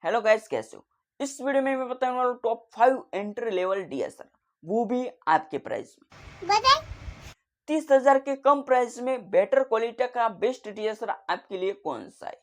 Hello guys, कैसे हो। इस वीडियो में मैं बताने वाला हूँ टॉप 5 एंट्री लेवल डीएसएलआर, वो भी आपके प्राइस में। 30,000 के कम प्राइस में बेटर क्वालिटी का बेस्ट डीएसएलआर आपके लिए कौन सा है।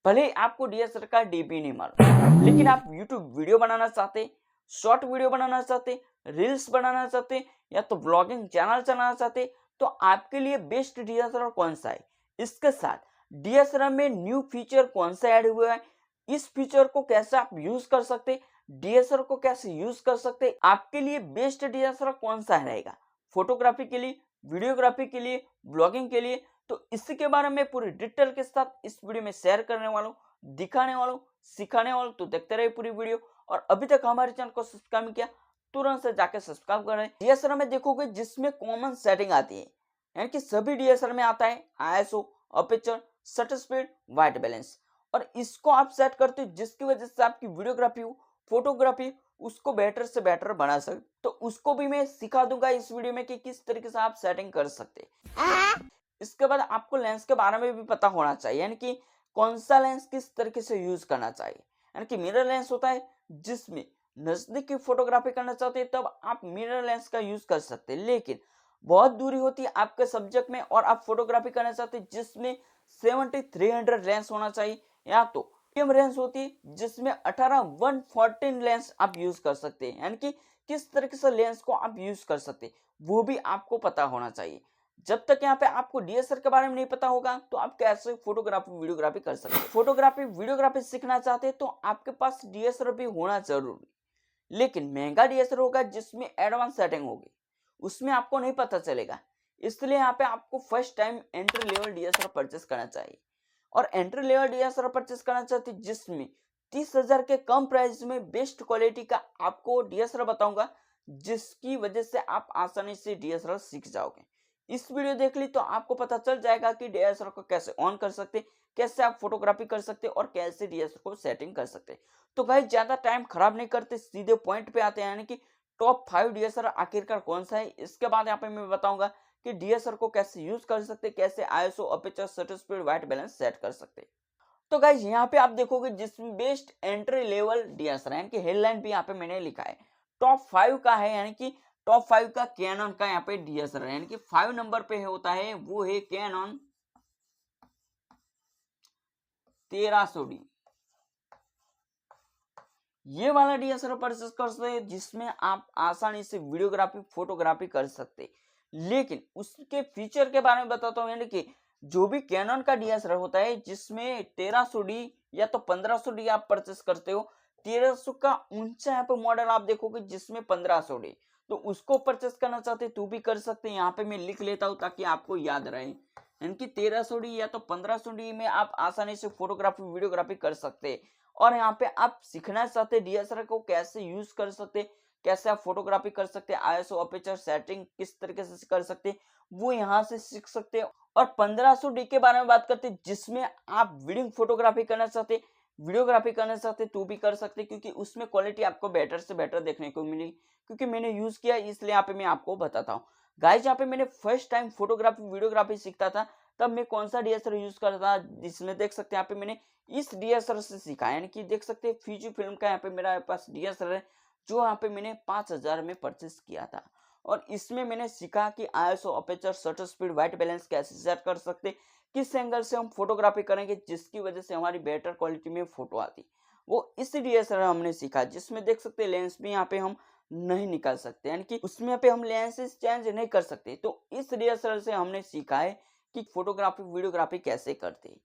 भले ही आपको डीएसएलआर का डीपी नहीं मालूम, लेकिन आप यूट्यूब वीडियो बनाना चाहते, शॉर्ट वीडियो बनाना चाहते, रील्स बनाना चाहते या तो ब्लॉगिंग चैनल चलाना चाहते, तो आपके लिए बेस्ट डीएसएलआर कौन सा है। इसके साथ डीएसएलआर में न्यू फीचर कौन सा ऐड हुआ है, इस फीचर को कैसे आप यूज कर सकते, डीएसएलआर को कैसे यूज कर सकते, आपके लिए बेस्ट डीएसएलआर कौन सा रहेगा फोटोग्राफी के लिए, वीडियोग्राफी के लिए, ब्लॉगिंग के लिए। तो इसी के बारे में पूरी डिटेल के साथ इस वीडियो में शेयर करने वाला हूँ, दिखाने वाला हूँ, सिखाने वाला हूँ। तो देखते रहिए पूरी वीडियो। और अभी तक हमारे चैनल को सब्सक्राइब नहीं किया, तुरंत से जाके सब्सक्राइब करें। डीएसएलआर में देखोगे जिसमें कॉमन सेटिंग आती है, यानी कि सभी डीएसएलआर में आता है ISO, aperture, shutter speed, white balance. और इसको आप सेट करते हो जिसकी वजह से आपकी वीडियोग्राफी हो, फोटोग्राफी, उसको बेटर से बेटर बना सकते। तो उसको भी मैं सिखा दूंगा इस वीडियो में कि किस तरीके से आप सेटिंग कर सकते। इसके बाद आपको लेंस के बारे में भी पता होना चाहिए, यानी कि कौन सा लेंस किस तरीके से यूज करना चाहिए। यानी कि मिरर लेंस होता है जिसमें नजदीक की फोटोग्राफी करना चाहते हैं, तब आप मिरर लेंस का यूज कर सकते हैं। लेकिन बहुत दूरी होती है आपके सब्जेक्ट में और आप फोटोग्राफी करना चाहते हैं जिसमें 70-300 लेंस होना चाहिए, या तो मीडियम लेंस होती है जिसमें 18-114 लेंस आप यूज कर सकते हैं। यानी कि किस तरीके से लेंस को आप यूज कर सकते हैं वो भी आपको पता होना चाहिए। जब तक यहाँ पे आपको डीएसएलआर के बारे में नहीं पता होगा तो आप कैसे फोटोग्राफी वीडियोग्राफी कर सकते हैं। फोटोग्राफी वीडियोग्राफी सीखना चाहते हैं तो आपके पास डीएसएलआर भी होना जरूरी, लेकिन महंगा डीएसएलआर होगा जिसमें एडवांस सेटिंग होगी, उसमें आपको नहीं पता चलेगा। इसलिए यहाँ पे आपको first time entry level DSLR purchase करना चाहिए। और एंट्री लेवल डीएसएलआर परचेस करना चाहते हैं जिसमें 30,000 के कम प्राइस में बेस्ट क्वालिटी का आपको डीएसएलआर बताऊंगा, जिसकी वजह से आप आसानी से डीएसएलआर सीख जाओगे। इस वीडियो देख ली तो आपको पता चल जाएगा कि डीएसएलआर को कैसे ऑन कर सकते, कैसे आप फोटोग्राफी कर सकते और कैसे डीएसएलआर को सेटिंग कर सकते। तो भाई ज्यादा टाइम खराब नहीं करते, सीधे पॉइंट पे आते हैं, यानी कि टॉप 5 डीएसएलआर आखिरकार कौन सा है। इसके बाद यहाँ पे मैं बताऊंगा कि डीएसएलआर को कैसे यूज कर सकते, कैसे ISO, aperture, shutter speed, white balance set कर सकते। तो गाइज यहाँ पे आप देखोगे जिसमें बेस्ट एंट्री लेवल डीएसएलआर, यानी कि हेडलाइन भी यहाँ पे मैंने लिखा है टॉप 5 का है, यानी कि टॉप 5 का कैनन का यहाँ पे डीएसएलआर, यानी कि 5 नंबर पे होता है वो है कैनन 1300D। ये वाला डीएसएलआर परचेस कर सकते हैं जिसमें आप आसानी से वीडियोग्राफी, फोटोग्राफी कर सकते। लेकिन उसके फीचर के बारे में बताता हूँ, यानी कि जो भी कैनन का डीएसएलआर होता है जिसमें 1300D या तो 1500D आप परचेस करते हो, 1300 का ऊंचा यहाँ पे मॉडल आप देखोगे जिसमें 1500D, तो उसको परचेस करना चाहते तो भी कर सकते हैं। यहाँ पे मैं लिख लेता हूँ ताकि आपको याद रहे, यानी कि 1300D या तो 1500D में आप आसानी से फोटोग्राफी, वीडियोग्राफी कर सकते। और यहाँ पे आप सीखना चाहते डीएसएलआर को कैसे यूज कर सकते, कैसे आप फोटोग्राफी कर सकते, आईएसओ, अपर्चर सेटिंग किस तरीके से कर सकते, वो यहाँ से सीख सकते। और 1500D के बारे में बात करते जिसमें आप वेडिंग फोटोग्राफी करना चाहते, वीडियोग्राफी करना चाहते तो भी कर सकते, क्योंकि उसमें क्वालिटी आपको बेटर से बेटर देखने को मिलेगी। क्योंकि मैंने यूज किया इसलिए यहाँ पे मैं आपको बताता हूँ। गाइज यहाँ पे मैंने फर्स्ट टाइम फोटोग्राफी, वीडियोग्राफी सीखता था, तब मैं कौन सा डीएसएलआर यूज करता था, जिसमें देख सकते हैं यहाँ पे मैंने इस डीएसएलआर से सीखा, यानी कि देख सकते हैं फ्यूजी फिल्म का यहाँ पे मेरा पास डीएसएलआर है, जो यहाँ पे मैंने 5000 में परचेस किया था। और इसमें मैंने सीखा कि ISO, aperture, shutter speed, white balance कैसे सेट कर सकते, किस एंगल से हम फोटोग्राफी करेंगे जिसकी वजह से हमारी बेटर क्वालिटी में फोटो आती, वो इस डीएसएलआर हमने सीखा। जिसमें देख सकते हैं लेंस भी यहाँ पे हम नहीं निकाल सकते, यानी कि उसमें यहाँ पे हम लेंसेज चेंज नहीं कर सकते। तो इस डीएसएलआर से हमने सीखा है कि फोटोग्राफी, वीडियोग्राफी कैसे करते,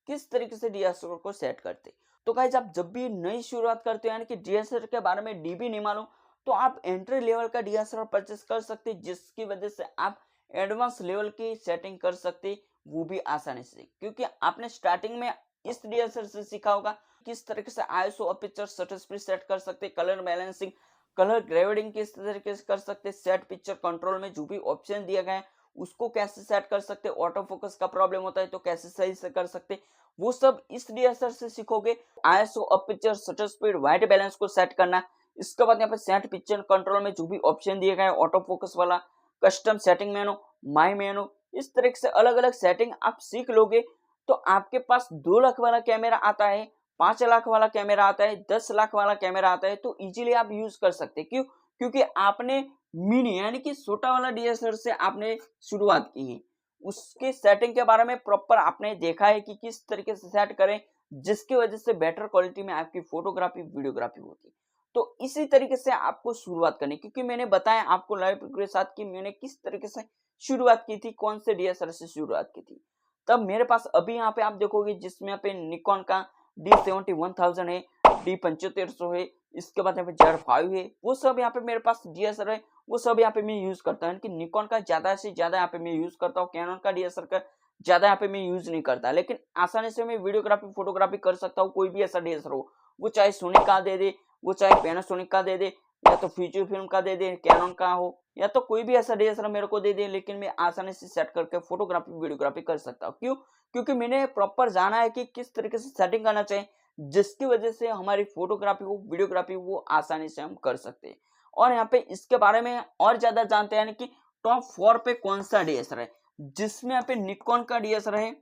किस तरीके से डीएसएलआर को सेट करते। तो गाइस आप जब भी नई शुरुआत करते हो, यानी कि डीएसएलआर के बारे में डीबी नहीं मालूम, तो आप एंट्री लेवल का डीएसएलआर परचेस कर सकते, जिसकी वजह से आप एडवांस लेवल की सेटिंग कर सकते, वो भी आसानी से। क्योंकि आपने स्टार्टिंग में इस डीएसएलआर से सीखा होगा किस तरीके से ISO, aperture, shutter speed set कर सकते, कलर बैलेंसिंग, कलर ग्रेडिंग किस तरीके से कर सकते, सेट पिक्चर कंट्रोल में जो भी ऑप्शन दिया गया है उसको कैसे सेट कर सकते, ऑटो फोकस का प्रॉब्लम होता है तो कैसे सही से कर सकते, वो सब इस डीएसएलआर से सीखोगे। ISO, aperture, shutter speed, white balance को सेट करना। इसके बाद यहाँ पे सेट पिक्चर कंट्रोल में जो भी ऑप्शन दिए गए, ऑटो फोकस वाला, कस्टम सेटिंग मेनू, माई मेनू, इस तरीके से अलग अलग सेटिंग आप सीख लोगे तो आपके पास 2 लाख वाला कैमरा आता है 5 लाख वाला कैमरा आता है, 10 लाख वाला कैमरा आता है, तो इजीली आप यूज कर सकते हैं। क्यों? क्योंकि आपने मिनी यानी कि छोटा वाला डीएसएलआर से आपने शुरुआत की है। उसके सेटिंग के बारे में प्रॉपर आपने देखा है कि किस तरीके से सेट करें, जिसकी वजह से बेटर क्वालिटी में आपकी फोटोग्राफी वीडियोग्राफी होती है। तो इसी तरीके से आपको शुरुआत करनी, क्योंकि मैंने बताया आपको लाइव के साथ कि मैंने किस तरीके से शुरुआत की थी, कौन से डीएसएलआर से शुरुआत की थी। तब मेरे पास अभी यहाँ पे आप देखोगे जिसमें यहाँ पे निकॉन का D71,000 है, D7500 है, इसके बाद यहाँ पे Z5 है, वो सब यहाँ पे मेरे पास डीएसएलआर है, वो सब यहाँ पे मैं यूज करता हूँ। कि निकॉन का ज्यादा से ज्यादा यहाँ पे मैं यूज करता हूँ, कैनन का डीएसएलआर का ज्यादा यहाँ पे मैं यूज नहीं करता, लेकिन आसानी से मैं वीडियोग्राफी फोटोग्राफी कर सकता हूँ। कोई भी ऐसा डीएसएलआर हो, वो चाहे सोनी का दे दे, वो चाहे पैनासोनिक का दे दे, या तो फ्यूचर फिल्म का दे दे, कैनन का हो, या तो कोई भी ऐसा डीएसएलआर मेरे को दे दे, लेकिन मैं आसानी से सेट करके फोटोग्राफी वीडियोग्राफी कर सकता हूँ। क्यों? क्योंकि मैंने प्रॉपर जाना है कि किस तरीके से सेटिंग करना चाहिए, जिसकी वजह से हमारी फोटोग्राफी वो वीडियोग्राफी वो आसानी से हम कर सकते हैं। और यहाँ पे इसके बारे में और ज्यादा जानते हैं कि टॉप 4 पे कौन सा डीएसएलआर है, जिसमें यहाँ पे निकॉन का डीएसएलआर है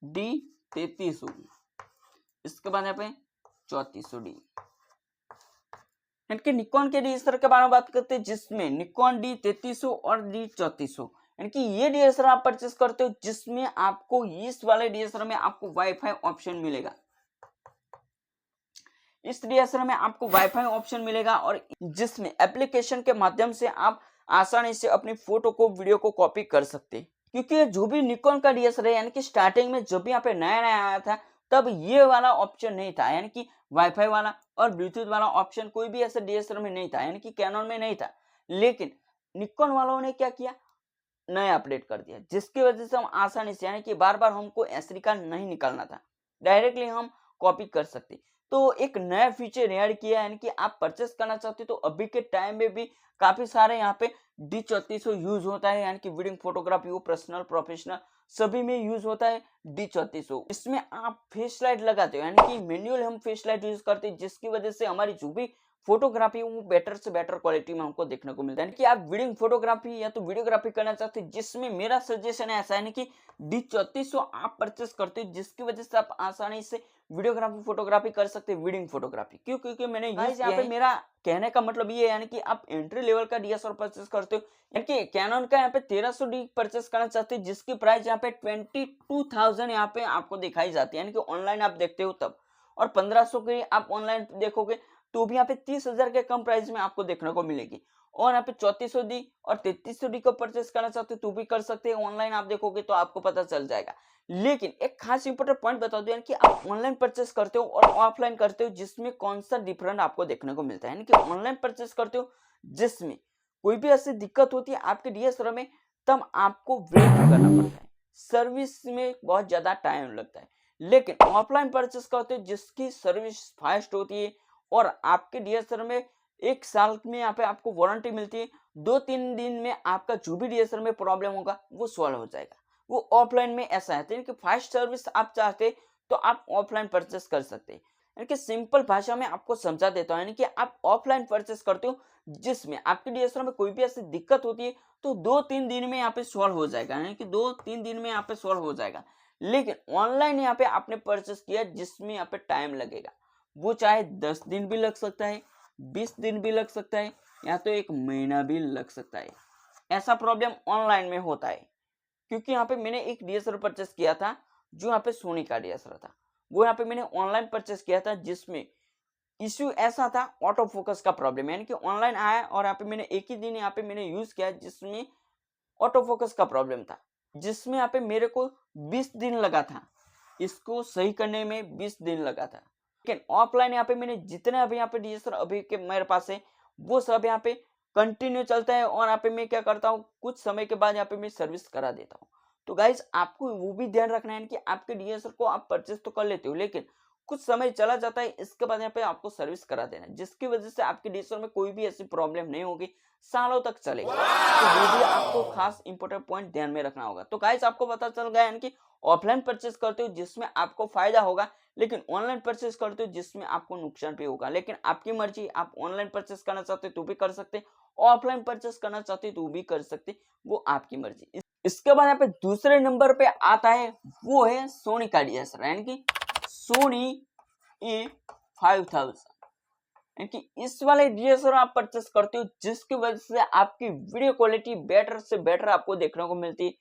D3300, इसके बाद यहाँ पे 3400D। यानी कि निकॉन के डीएसएलआर के बारे में बात करते हैं, जिसमें निकॉन D3300 और D3400, यानी कि ये डीएसएलआर आप परचेस करते हो, जिसमें आपको इस वाले डीएसएलआर में आपको वाईफाई ऑप्शन मिलेगा। इस डीएसएलआर में आपको वाईफाई ऑप्शन मिलेगा, और जिसमें एप्लीकेशन के माध्यम से आप आसानी से अपनी फोटो को वीडियो को कॉपी कर सकते हैं। क्योंकि जो भी निकॉन का डीएसएलआर है, यानी कि स्टार्टिंग में जब भी यहाँ पे नया नया आया था, तब ये वाला ऑप्शन नहीं था, यानी कि वाईफाई वाला और ब्लूटूथ वाला ऑप्शन कोई भी ऐसे डीएसएलआर में नहीं था, यानी कि कैनन में नहीं था। लेकिन निकॉन वालों ने क्या किया, नया अपडेट कर दिया, जिसकी वजह से हम आसानी से, यानी कि बार बार हमको एसडी कार्ड नहीं निकालना था, डायरेक्टली हम कॉपी कर सकते। तो एक नया फीचर ऐड किया, यानी कि आप परचेस करना चाहते तो अभी के टाइम में भी काफी सारे यहाँ पे D3400 यूज होता है, यानी कि वेडिंग फोटोग्राफी हो, पर्सनल प्रोफेशनल सभी में यूज होता है D3400। इसमें आप फेस लाइट लगाते हो, यानी कि मैन्युअल हम फेस लाइट यूज करते हैं, जिसकी वजह से हमारी जो भी फोटोग्राफी वो बेटर से बेटर क्वालिटी में हमको देखने को मिलता है। कि आप वेडिंग फोटोग्राफी या तो वीडियोग्राफी करना चाहते हैं, जिसमें मेरा सजेशन है ऐसा है कि D3400 आप परचेस करते हो, जिसकी वजह से आप आसानी से वीडियोग्राफी फोटोग्राफी कर सकते हैं, वेडिंग फोटोग्राफी। क्यों? क्योंकि मैंने यहाँ पे मेरा कहने का मतलब ये है, यानी कि आप एंट्री लेवल का डीएसएलआर परचेस करते हो, यानी कि कैनन का यहाँ पे 1300D परचेस करना चाहते हैं, जिसकी प्राइस यहाँ पे 22,000 यहाँ पे आपको दिखाई जाती है, यानी कि ऑनलाइन आप देखते हो तब। और 1500 की आप ऑनलाइन देखोगे तो भी यहाँ पे 30,000 के कम प्राइस में आपको देखने को मिलेगी। और यहाँ पे 3400D और 3300D को परचेस करना चाहते हो तो भी कर सकते हैं, ऑनलाइन आप देखोगे तो आपको पता चल जाएगा। लेकिन एक खास इंपॉर्टेंट पॉइंट बता दो, यानी कि आप ऑनलाइन परचेस करते हो और ऑफलाइन करते हो, जिसमें कौन सा डिफरेंट आपको देखने को मिलता है। यानी कि ऑनलाइन परचेस करते हो जिसमें कोई भी ऐसी दिक्कत होती है आपके डीएसएलआर में, तब आपको वेट करना पड़ता है, सर्विस में बहुत ज्यादा टाइम लगता है। लेकिन ऑफलाइन परचेस करते हो जिसकी सर्विस फास्ट होती है, और आपके डीएसएलआर में 1 साल में यहाँ पे आपको वारंटी मिलती है, 2-3 दिन में आपका जो भी डीएसएलआर में प्रॉब्लम होगा वो सॉल्व हो जाएगा। वो ऑफलाइन में ऐसा है, यानी कि फास्ट सर्विस आप चाहते तो आप ऑफलाइन परचेस कर सकते हैं। यानी कि सिंपल भाषा में आपको समझा देता हूं, यानी कि आप ऑफलाइन परचेस करते हो जिसमें आपके डीएसएलआर में कोई भी ऐसी दिक्कत होती है तो 2-3 दिन में यहाँ पे सॉल्व हो जाएगा, यानी कि 2-3 दिन में यहाँ पे सॉल्व हो जाएगा। लेकिन ऑनलाइन यहाँ पे आपने परचेस किया जिसमें यहाँ पे टाइम लगेगा, वो चाहे 10 दिन भी लग सकता है, 20 दिन भी लग सकता है, या तो 1 महीना भी लग सकता है। ऐसा प्रॉब्लम ऑनलाइन में होता है। क्योंकि यहाँ पे मैंने एक डीएसएलआर परचेस किया था, जो यहाँ पे सोनी का डीएसएलआर था, वो यहाँ पे मैंने ऑनलाइन परचेस किया था, जिसमें इश्यू ऐसा था ऑटो फोकस का प्रॉब्लम, यानी कि ऑनलाइन आया और यहाँ पे मैंने एक ही दिन यहाँ पे मैंने यूज किया जिसमें ऑटो फोकस का प्रॉब्लम था, जिसमें यहाँ पे मेरे को 20 दिन लगा था, इसको सही करने में 20 दिन लगा था। लेकिन ऑफलाइन यहाँ पे मैंने जितने अभी यहाँ पे डीएसएलआर अभी के मेरे पास है वो सब यहाँ पे कंटिन्यू चलता है, और यहाँ पे मैं क्या करता हूँ, कुछ समय के बाद यहाँ पे मैं सर्विस करा देता हूँ। तो गाइज आपको वो भी ध्यान रखना है कि आपके डीएसएलआर को आप परचेस तो कर लेते हो, लेकिन कुछ समय चला जाता है, इसके बाद यहाँ पे आपको सर्विस करा देना, जिसकी वजह से आपके डीएसएलआर में कोई भी ऐसी प्रॉब्लम नहीं होगी, सालों तक चलेगा। तो वो भी आपको खास इंपॉर्टेंट पॉइंट ध्यान में रखना होगा। तो गाइज आपको पता चल गया, यानी कि ऑफलाइन परचेस करते हो जिसमें आपको फायदा होगा, लेकिन ऑनलाइन परचेस करते हो जिसमें आपको नुकसान भी होगा। लेकिन आपकी मर्जी, आप ऑनलाइन परचेस करना चाहते हो तो भी कर सकते, ऑफलाइन परचेस करना चाहते हो तो भी कर सकते, वो आपकी मर्जी। इसके बाद यहाँ पे दूसरे नंबर पे आता है वो है सोनी का डीएसएलआर, यानी कि सोनी A5000, यानी कि इस वाले डीएसएलआर आप परचेस करते हो जिसकी वजह से आपकी वीडियो क्वालिटी बेटर से बेटर आपको देखने को मिलती है,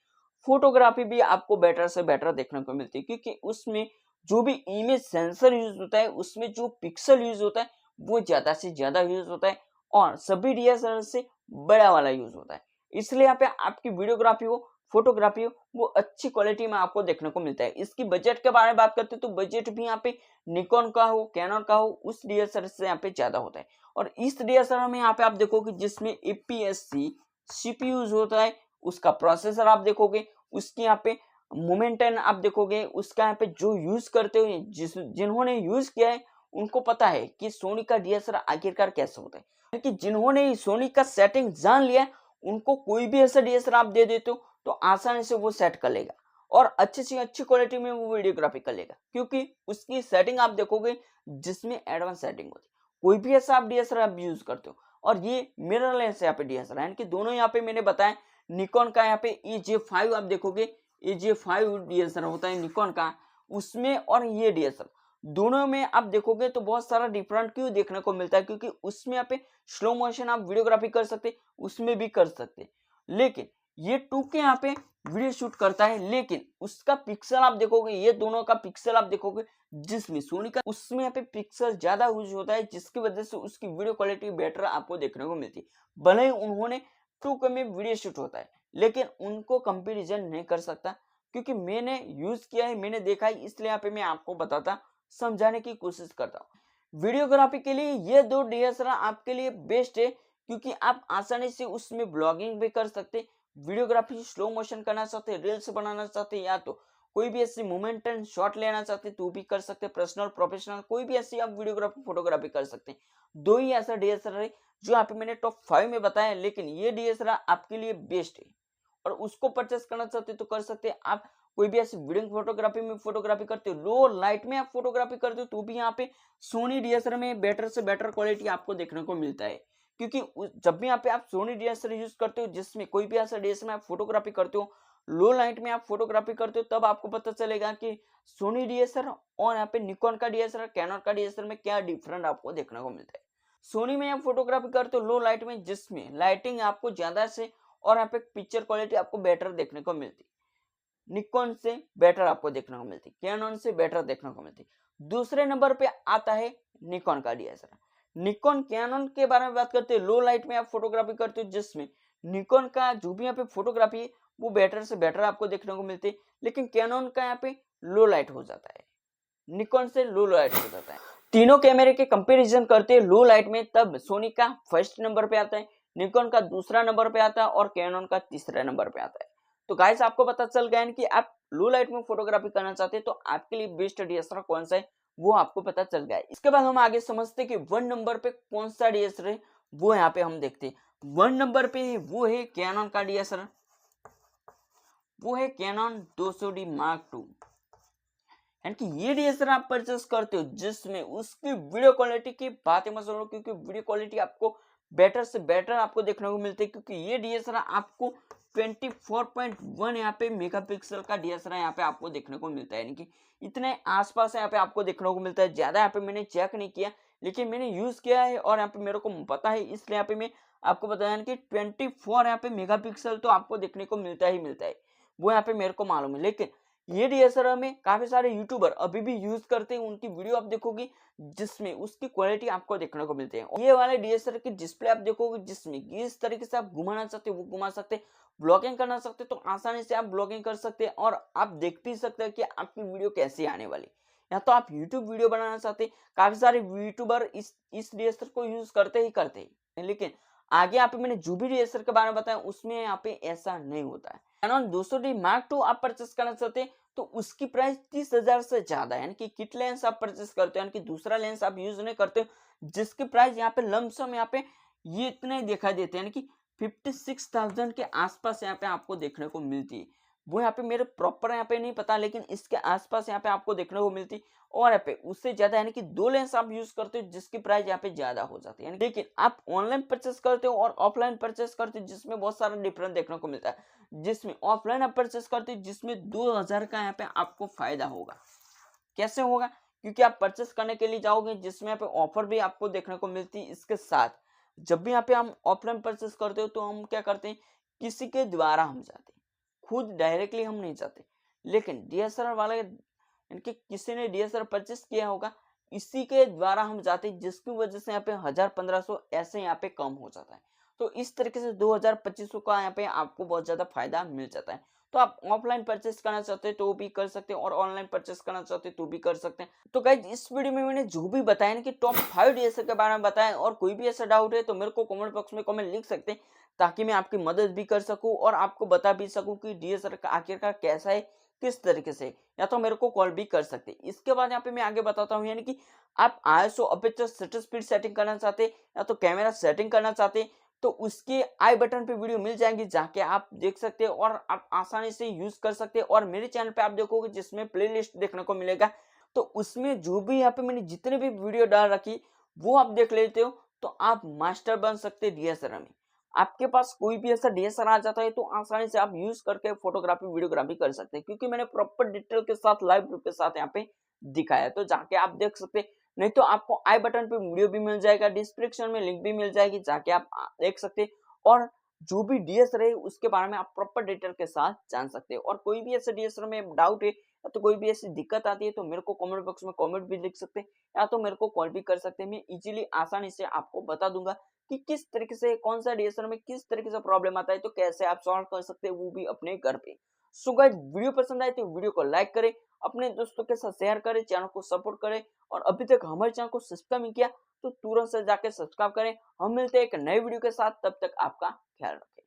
फोटोग्राफी भी आपको बेटर से बेटर देखने को मिलती है, क्योंकि उसमें जो भी इमेज सेंसर यूज होता है उसमें जो पिक्सल यूज होता है वो ज्यादा से ज्यादा यूज होता है और सभी डीएसएलआर से बड़ा वाला यूज होता है। इसलिए यहाँ पे आपकी वीडियोग्राफी हो फोटोग्राफी हो वो अच्छी क्वालिटी में आपको देखने को मिलता है। इसकी बजट के बारे में बात करते हैं तो बजट भी यहाँ पे निकॉन का हो कैनन का हो उस डीएसएलआर से यहाँ पे ज्यादा होता है। और इस डीएसएलआर में यहाँ पे आप देखोगे जिसमें APS-C CPU यूज होता है, उसका प्रोसेसर आप देखोगे, उसकी यहाँ पे मोमेंटन आप देखोगे, उसका यहाँ पे जो यूज करते हो जिन्होंने यूज किया है उनको पता है कि सोनी का डीएसएलआर आखिरकार कैसे होता है, क्योंकि जिन्होंने सोनी का सेटिंग जान लिया है उनको कोई भी ऐसा डीएसएलआर आप दे देते हो तो आसानी से वो सेट कर लेगा और अच्छी से अच्छी क्वालिटी में वो वीडियोग्राफी कर लेगा, क्योंकि उसकी सेटिंग आप देखोगे जिसमें एडवांस सेटिंग होती है। कोई भी ऐसा आप डीएसएलआर आप यूज करते हो और ये मिरर लेंस यहाँ पे डीएसएलआर, यानी कि दोनों यहाँ पे मैंने बताया निकॉन का यहाँ पे EJ5 आप देखोगे EJ5 डीएसएलआर होता है निकॉन का उसमें, और ये डीएसएलआर दोनों में आप देखोगे तो बहुत सारा डिफरेंट क्यों देखने को मिलता है, क्योंकि उसमें यहाँ पे स्लो मोशन आप वीडियोग्राफी कर सकते उसमें भी कर सकते, लेकिन ये 2K यहाँ पे वीडियो शूट करता है, लेकिन उसका पिक्सल आप देखोगे ये दोनों का पिक्सल आप देखोगे जिसमें सोनी का उसमें यहाँ पे पिक्सल ज्यादा यूज होता है जिसकी वजह से उसकी वीडियो क्वालिटी बेटर आपको देखने को मिलती है। भले ही उन्होंने 2K में वीडियो शूट होता है लेकिन उनको कंपेरिजन नहीं कर सकता, क्योंकि मैंने यूज किया है मैंने देखा है, इसलिए यहाँ पे मैं आपको बताता समझाने की कोशिश करता हूँ। वीडियोग्राफी के लिए ये दो डीएसएलआर आपके लिए बेस्ट है, क्योंकि आप आसानी से उसमें ब्लॉगिंग भी कर सकते, वीडियोग्राफी स्लो मोशन करना चाहते, रील्स बनाना चाहते, या तो कोई भी ऐसी मोमेंट एंड शॉट लेना चाहते तो भी कर सकते, पर्सनल प्रोफेशनल कोई भी ऐसी आप वीडियोग्राफी फोटोग्राफी कर सकते हैं। दो ही ऐसा डीएसएलआर है जो यहाँ पे मैंने टॉप 5 में बताया, लेकिन ये डीएसएलआर आपके लिए बेस्ट है और उसको परचेस करना चाहते तो कर सकते हैं। आप कोई भी ऐसी वेडिंग फोटोग्राफी में फोटोग्राफी करते हो, लो लाइट में आप फोटोग्राफी करते हो तो भी यहाँ पे सोनी डीएसएलआर में बेटर से बेटर क्वालिटी आपको देखने को मिलता है, क्योंकि जब भी यहाँ पे आप सोनी डीएसएलआर यूज करते हो जिसमें कोई भी ऐसा डीएसएलआर आप फोटोग्राफी करते हो लो लाइट में आप फोटोग्राफी करते हो, तब आपको पता चलेगा कि सोनी डीएसएलआर और यहाँ पे निकॉन का डीएसएलआर कैनन का डीएसएलआर में क्या डिफरेंट आपको देखने को मिलता है। सोनी में आप फोटोग्राफी करते हो लो लाइट में जिसमें लाइटिंग आपको ज्यादा से और यहाँ पे पिक्चर क्वालिटी आपको बेटर देखने को मिलती, निकॉन से बेटर आपको देखने को मिलती, कैनन से बेटर देखने को मिलती। दूसरे नंबर पे आता है निकॉन का डीएसएलआर। निकॉन कैनन के बारे में बात करते हैं, लो लाइट में आप फोटोग्राफी करते हो जिसमें निकॉन का जो भी यहाँ पे फोटोग्राफी है वो बेटर से बेटर आपको देखने को मिलती है, लेकिन कैनन का यहाँ पे लो लाइट हो जाता है, निकॉन से लो लाइट हो जाता है। तीनों कैमरे के कंपैरिजन करते हैं लो लाइट में, तब सोनी का फर्स्ट नंबर पे आता है, निकॉन का दूसरा नंबर पे आता है और कैनन का तीसरा नंबर पे आता है। तो गाइस आपको पता चल गया है कि आप लो लाइट में फोटोग्राफी करना चाहते हैं तो आपके लिए बेस्ट डीएसएलआर कौन सा है वो आपको पता चल गया है। इसके बाद हम आगे समझते हैं कि 1 नंबर पे कौन सा डीएसएलआर है, वो यहाँ पे हम देखते हैं। 1 नंबर पे है वो है कैनन का डीएसएलआर, वो है कैनन 200D Mark II, यानी कि ये डीएसएलआर आप परचेस करते हो जिसमें उसकी वीडियो क्वालिटी की बात मत करो, क्योंकि वीडियो क्वालिटी आपको बेटर से बेटर आपको देखने को मिलती है, क्योंकि ये डीएसएलआर आपको 24.1 यहाँ पे मेगापिक्सल का डीएसएलआर यहाँ पे आपको देखने को मिलता है, यानी कि इतने आसपास यहाँ पे आपको देखने को मिलता है। ज्यादा यहाँ पे मैंने चेक नहीं किया लेकिन मैंने यूज किया है और यहाँ पे मेरे को पता है, इसलिए यहाँ पे मैं आपको बताया कि 24 यहाँ पे मेगापिक्सल तो आपको देखने को मिलता ही मिलता है, वो यहाँ पे मेरे को मालूम है। लेकिन ये डीएसएलआर में काफी सारे यूट्यूबर अभी भी यूज करते हैं, उनकी वीडियो आप देखोगे जिसमें उसकी क्वालिटी आपको देखने को मिलती है। ये वाले डीएसएलआर की डिस्प्ले आप देखोगे जिसमें इस तरीके से आप घुमाना चाहते हो वो घुमा सकते हैं, ब्लॉगिंग करना सकते तो आसानी से आप ब्लॉगिंग कर सकते हैं और आप देख भी सकते हैं कि आपकी वीडियो कैसी आने वाली। या तो आप यूट्यूब वीडियो बनाना चाहते हैं, काफी सारे यूट्यूबर इस डीएसएलआर को यूज करते हैं, लेकिन आगे यहाँ पे मैंने जो भी डीएसएलआर के बारे में बताया उसमें यहाँ पे ऐसा नहीं होता है। कैनन 200D Mark II आप परचेस करना चाहते हैं तो उसकी प्राइस 30,000 से ज्यादा है, यानी कि किट लेंस आप परचेस करते हो, यानी कि दूसरा लेंस आप यूज नहीं करते हो जिसकी प्राइस यहाँ पे लमसम यहाँ पे ये इतने दिखाई देते हैं, यानी कि 56,000 के आसपास यहाँ पे आपको देखने को मिलती है। वो यहाँ पे मेरे प्रॉपर यहाँ पे नहीं पता, लेकिन इसके आसपास यहाँ पे आपको देखने को मिलती। और यहाँ पे उससे ज्यादा यानी कि 2 लेंस आप यूज करते हो जिसकी प्राइस यहाँ पे ज्यादा हो जाती है। लेकिन आप ऑनलाइन परचेस करते हो और ऑफलाइन परचेस करते हो जिसमें बहुत सारा डिफरेंस देखने को मिलता है। जिसमें ऑफलाइन आप परचेस करते हो जिसमें 2000 का यहाँ पे आपको फायदा होगा। कैसे होगा? क्योंकि आप परचेस करने के लिए जाओगे जिसमें यहाँ पे ऑफर भी आपको देखने को मिलती है। इसके साथ जब भी यहाँ पे हम ऑफलाइन परचेस करते हो तो हम क्या करते हैं, किसी के द्वारा हम जाते हैं, खुद डायरेक्टली हम नहीं जाते। लेकिन डीएसएलआर वाले इनके किसी ने डीएसएलआर परचेस किया होगा, इसी के द्वारा हम जाते हैं, जिसकी वजह से यहाँ पे 1000-1500 ऐसे यहाँ पे कम हो जाता है। तो इस तरीके से 2000-2500 का यहाँ पे आपको बहुत ज्यादा फायदा मिल जाता है। तो आप ऑफलाइन परचेस करना चाहते हैं तो भी कर सकते हैं और ऑनलाइन परचेस करना चाहते हैं तो भी कर सकते हैं। तो गाइस इस वीडियो में मैंने जो भी बताया ना कि टॉप 5 डीएसएलआर के बारे में बताया, और कोई भी ऐसा डाउट है तो मेरे को कमेंट बॉक्स में कमेंट लिख सकते हैं, ताकि मैं आपकी मदद भी कर सकूं और आपको बता भी सकूं कि डीएसएलआर का आखिरकार कैसा है, किस तरीके से, या तो मेरे को कॉल भी कर सकते हैं। इसके बाद यहाँ पे मैं आगे बताता हूँ, यानी कि आप ISO aperture shutter speed setting करना चाहते हैं या तो कैमरा सेटिंग करना चाहते हैं, तो उसके आई बटन पे वीडियो मिल जाएंगी, जाके आप देख सकते हैं और आप आसानी से यूज कर सकते हैं। और मेरे चैनल पे आप देखोगे जिसमें प्लेलिस्ट देखने को मिलेगा, तो उसमें जो भी यहाँ पे मैंने जितने भी वीडियो डाल रखी वो आप देख लेते हो, तो आप मास्टर बन सकते हैं डीएसएलआर में। आपके पास कोई भी ऐसा डीएसएलआर आ जाता है तो आसानी से आप यूज करके फोटोग्राफी वीडियोग्राफी कर सकते हैं, क्योंकि मैंने प्रॉपर डिटेल के साथ लाइव प्रूफ के साथ यहाँ पे दिखाया। तो जाके आप देख सकते हैं, नहीं तो आपको आई बटन पे वीडियो भी मिल जाएगा, डिस्क्रिप्शन में लिंक भी मिल जाएगी, जाके आप देख सकते हैं और जो भी डीएसएलआर है उसके बारे में आप प्रॉपर डिटेल के साथ जान सकते हैं। और कोई भी ऐसे डीएसएलआर में डाउट है या तो कोई भी ऐसी दिक्कत आती है तो मेरे को कमेंट बॉक्स में कमेंट भी लिख सकते हैं या तो मेरे को कॉल भी कर सकते हैं। मैं इजीली आसानी से आपको बता दूंगा कि किस तरीके से कौन सा डीएसएलआर में किस तरीके से प्रॉब्लम आता है, तो कैसे आप सॉल्व कर सकते हैं वो भी अपने घर पे। सो गाइस वीडियो पसंद आए तो वीडियो को लाइक करें, अपने दोस्तों के साथ शेयर करें, चैनल को सपोर्ट करें, और अभी तक हमारे चैनल को सब्सक्राइब नहीं किया तो तुरंत से जाके सब्सक्राइब करें। हम मिलते हैं एक नए वीडियो के साथ, तब तक आपका ख्याल रखें।